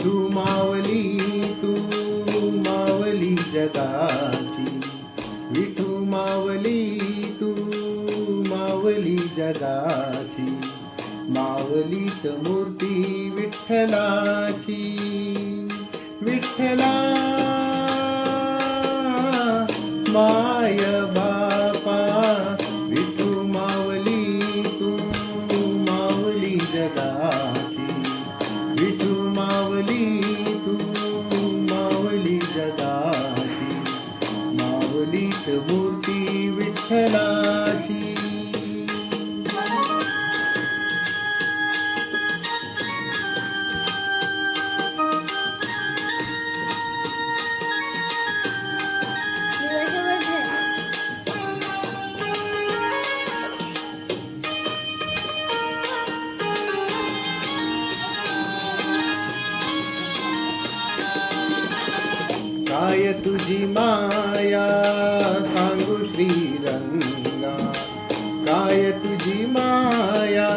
विठू मावली तू मावली जगाची, विठू मावली तू मावली जगाची, मावलीत मूर्ती विठ्ठलाची. विठ्ठला माय बापा विठू मावली तू मावली जगाची, विठू मावली तू मावली जगाची, मावलीत मूर्ती विठ्ठलाची. काय तुझी माया सांगू श्रीरंगा, काय तुझी माया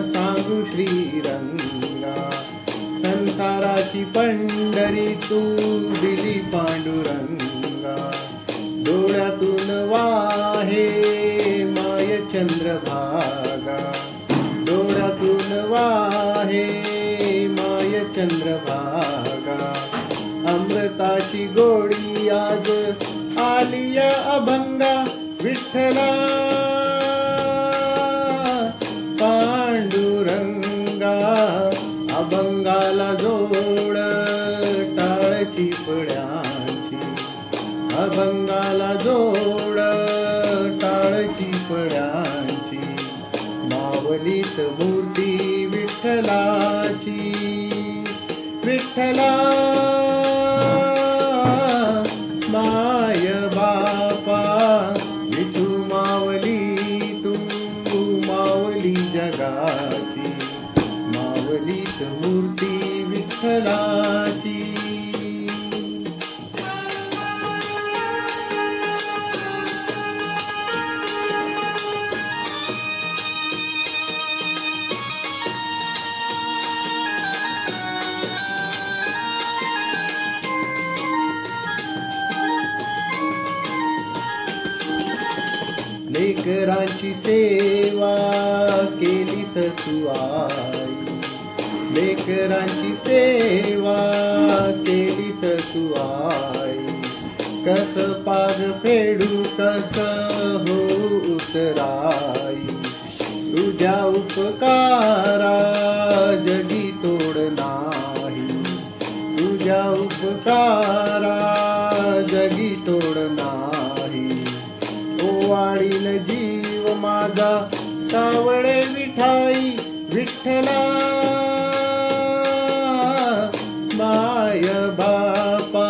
सांगू श्रीरंगा, संसाराची पंढरी तू दिली पांडुरंगा, डोळ्यातून वाहे माय चंद्रभागा, डोळ्यातून वाहे माय चंद्रभागा, अमृताची गोडी आज आलिया अभंगा, विठ्ठला पांडुरंगा, अभंगाला जोड टाळची पड्यांची, अभंगाला जोड टाळची पड्यांची, मावलीत मूर्ती विठ्ठलाची. विठ्ठला माय बापा विठू मावली तू मावली जगाची, मावलीत मूर्ती विठ्ठलाची. लेकरांची सेवा केलीस तू आई, लेकरांची सेवा केलीस तू आई, कस पाग फेडू कस हो उतराई, तुझ्या उपकारा जगी तोड नाही, तुझ्या उपकारा जगी तोड नाही, वाढील जीव माझा सावळे विठाई, विठ्ठला माय बापा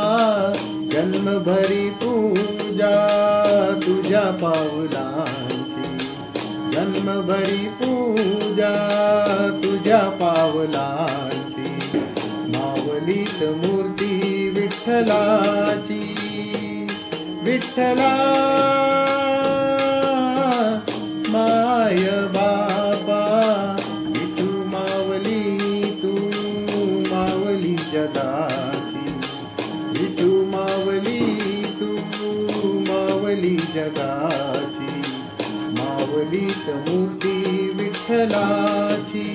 जन्मभरी पूजा तुझ्या पावलांची, जन्मभरी पूजा तुझ्या पावलांची, मावलीत मूर्ती विठ्ठलाची. विठ्ठला माय बापा विठू मावली तू मावली जगाची, विठू मावली तू मावली जगाची, मावलीत मूर्ती विठ्ठलाची.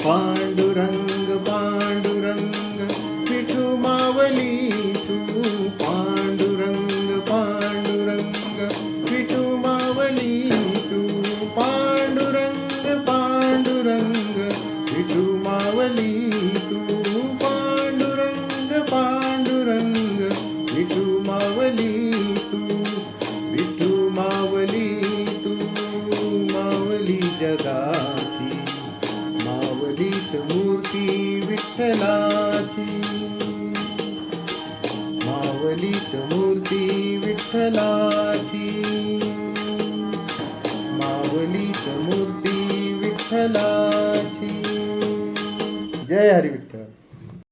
पांडुरंग पांडुरंग विठू मावली तू, पांडुरंग पांडुरंग विठू मावली तू, पांडुरंग पांडुरंग विठू मावली तू, पांडुरंग पांडुरंग विठू मावली तू, विठू मावली तू मावली जगाची, मावलीत मूर्ती विठ्ठलाची, मावलीत मूर्ती विठ्ठलाची, मावलीत मूर्ती विठ्ठलाची. जय हरी.